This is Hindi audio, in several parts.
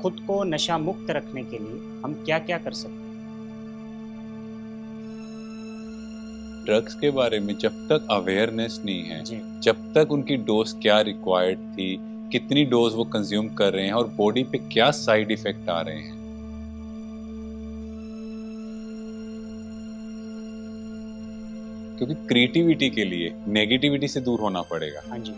खुद को नशा मुक्त रखने के लिए हम क्या-क्या कर सकते हैं? ड्रग्स के बारे में जब तक अवेयरनेस नहीं है, जी, जब तक उनकी डोज़ क्या रिक्वायर्ड थी, कितनी डोज़ वो कंज़्यूम कर रहे हैं और बॉडी पे क्या साइड इफ़ेक्ट आ रहे हैं। क्योंकि क्रिएटिविटी के लिए नेगेटिविटी से दूर होना पड़ेगा। हाँ जी।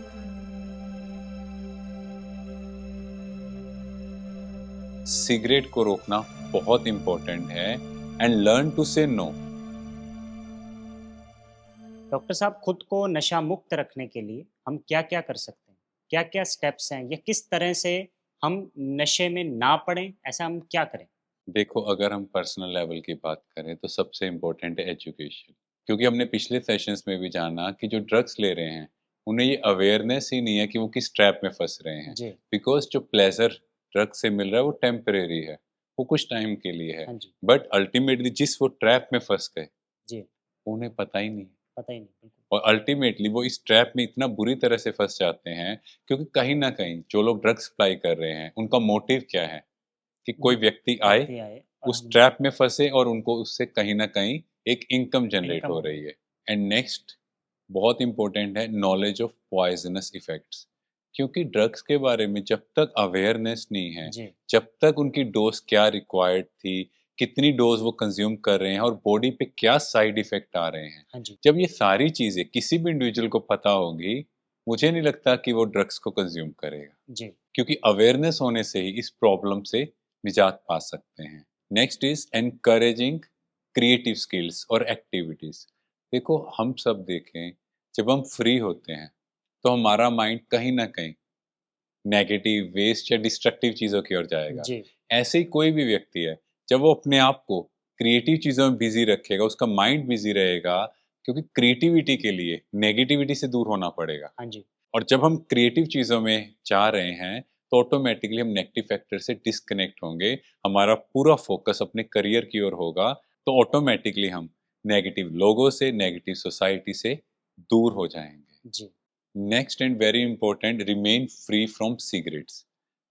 सिगरेट को रोकना बहुत इम्पोर्टेंट है एंड लर्न टू से नो। डॉक्टर साहब खुद को नशा मुक्त रखने के लिए हम क्या-क्या कर सकते हैं? क्या-क्या स्टेप्स हैं या किस तरह से हम नशे में ना पड़ें, ऐसा हम क्या करें? देखो, अगर हम पर्सनल लेवल की बात करें तो सबसे इम्पोर्टेंट है एजुकेशन। क्योंकि हमने पिछले सेशंस में भी जाना कि जो ड्रग्स ले रहे हैं, उन्हें ये अवेयरनेस ही नहीं है कि वो किस ट्रैप में फँस रहे हैं। जी, बिकॉज़ जो प्लेज़र ड्रग्स से मिल रहा है वो टेम्परेरी है, वो कुछ टाइम के लिए है। हाँ जी, बट अल्टीमेटली जिस वो ट्रैप में फँस गए, जी, उन्हें पता ही नहीं है। पता ही नहीं, बिल्कुल। और अल्टीमेटली वो इस ट्रैप में इतना बुरी तरह से फँस जाते हैं, क्योंकि कहीं न कहीं जो लोग ड्रग्स सप्लाई कर रहे हैं, उनका मोटिव क्या है? कि कोई व्यक्ति आए, व्यक्ति आए और उस हम ट्रैप में फँसे और उनको उससे कहीं न कहीं एक इनकम जनरेट इनकम हो हो रही रही है। एंड नेक्स्ट बहुत इम्पोर्टेंट है नॉलेज ऑफ पॉइज़नस इफ़ेक्ट्स। क्योंकि ड्रग्स के बारे में जब तक अवेयरनेस नहीं है, जी, जब तक उनकी डोज़ क्या रिक्वायर्ड थी, कितनी डोज़ वो कंज़्यूम कर रहे हैं और बॉडी पे क्या साइड इफ़ेक्ट आ रहे हैं। हाँ जी, जब ये सारी चीज़ें किसी भी इंडिविजुअल को पता होगी, मुझे नहीं लगता कि वो ड्रग्स को कंज़्यूम करेगा। जी, क्योंकि अवेयरनेस होने से ही इस प्रॉब्लम से निजात पा सकते हैं। Next is encouraging creative skills और एक्टिविटीज़। देखो, हम सब देखें, जब हम फ्री होते हैं, तो हमारा माइंड कहीं न कहीं नेगेटिव, वेस्ट या डिस्ट्रक्टिव चीज़ों की ओर जाएगा। जी, ऐसे ही कोई भी व्यक्ति है, जब वो अपने आप को क्रिएटिव चीज़ों में बिज़ी रखेगा, उसका माइंड बिज़ी रहेगा, क्योंकि क्रिएटिविटी के लिए नेगेटिविटी से दूर होना पड़ेगा। हाँ जी, और जब हम क्रिएटिव चीज़ों में जा रहे हैं, तो ऑटोमैटिकली हम नेगेटिव फैक्टर से डिस्कनेक्ट होंगे। हमारा पूरा फ़ोकस अपने करियर की ओर होगा, तो ऑटोमैटिकली हम नेगेटिव लोगों से, नेगेटिव सोसाइटी से दूर हो जाएँगे। जी, next and very important, remain free from cigarettes.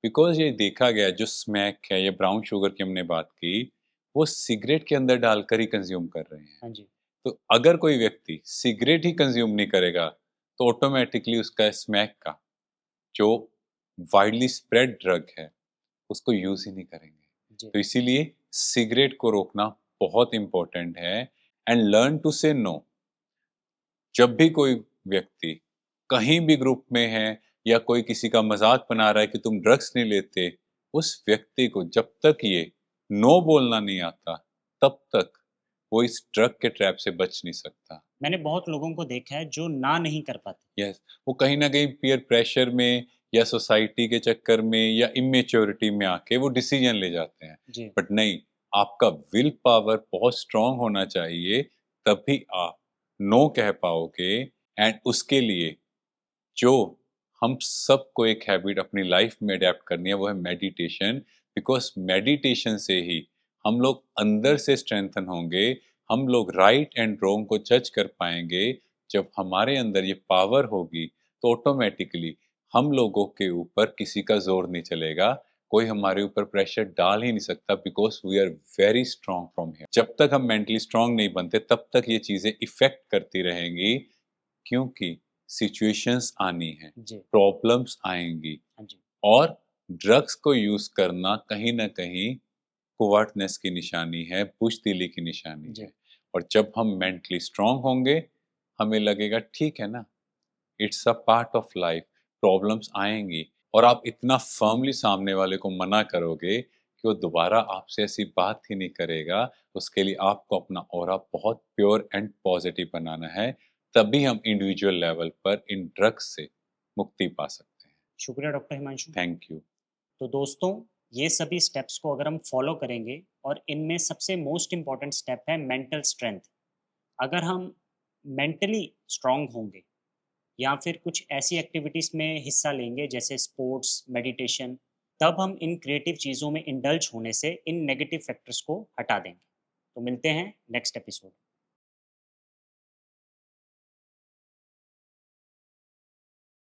Because ये देखा गया है, जो स्मैक है या ब्राउन शुगर की हमने बात की, वो सिगरेट के अंदर डालकर ही कंज़्यूम कर रहे हैं। हाँ जी, तो अगर कोई व्यक्ति सिगरेट ही कंज़्यूम नहीं करेगा, तो ऑटोमैटिकली उसका स्मैक का जो वाइडली स्प्रेड ड्रग है, उसको यूज़ ही नहीं करेंगे। जी, तो इसीलिए सिगरेट को रोकना बहुत इम्पोर्टेंट है एंड लर्न टू से नो। जब भी कोई व्यक्ति कहीं भी ग्रुप में है या कोई किसी का मज़ाक बना रहा है कि तुम ड्रग्स नहीं लेते, उस व्यक्ति को जब तक ये नो बोलना नहीं आता, तब तक वो इस ड्रग के ट्रैप से बच नहीं सकता। मैंने बहुत लोगों को देखा है जो ना नहीं कर पाते। यस, वो कहीं न कहीं पीयर प्रेशर में या सोसाइटी के चक्कर में या इमैच्योरिटी में आके वो डिसीज़न ले जाते हैं। जी, बट नहीं, आपका विल पावर बहुत स्ट्रॉन्ग होना चाहिए, तभी आप नो कह पाओगे। एंड उसके लिए जो हम सबको एक हैबिट अपनी लाइफ में अडॉप्ट करनी है, वो है मेडिटेशन। बिकॉज़ मेडिटेशन से ही हम लोग अंदर से स्ट्रेंथन होंगे, हम लोग राइट एंड रॉन्ग को जज कर पाएँगे। जब हमारे अंदर ये पावर होगी, तो ऑटोमैटिकली हम लोगों के ऊपर किसी का ज़ोर नहीं चलेगा, कोई हमारे ऊपर प्रेशर डाल ही नहीं सकता, because we are very strong from here. जब तक हम मेंटली स्ट्रॉन्ग नहीं बनते, तब तक ये चीज़ें इफ़ेक्ट करती रहेंगी, क्योंकि सिचुएशंस आनी है, जी, प्रॉब्लम्स आएँगी हाँ जी, और ड्रग्स को यूज़ करना कहीं न कहीं कोवर्टनेस की निशानी है, बुज़दिली की निशानी जी, है। और जब हम मेंटली स्ट्रॉन्ग होंगे, हमें लगेगा ठीक है ना, it's a part of life, problems आएँगी और आप इतना फर्मली सामने वाले को मना करोगे कि वो दोबारा आपसे ऐसी बात ही नहीं करेगा। उसके लिए आपको अपना ऑरा बहुत प्योर एंड पॉज़िटिव बनाना है, तभी हम इंडिविजुअल लेवल पर इन ड्रग्स से मुक्ति पा सकते हैं। शुक्रिया डॉक्टर हिमांशु। Thank you. तो दोस्तों, ये सभी स्टेप्स को अगर हम फॉलो करेंगे और इनमें सबसे मोस्ट इम्पॉर्टेंट स्टेप है मेंटल स्ट्रेंथ। अगर हम मेंटली स्ट्रांग होंगे या फिर कुछ ऐसी एक्टिविटीज़ में हिस्सा लेंगे जैसे स्पोर्ट्स, मेडिटेशन, तब हम इन क्रिएटिव चीज़ों में इंडल्ज होने से इन नेगेटिव फैक्टर्स को हटा देंगे। तो मिलते हैं नेक्स्ट एपिसोड।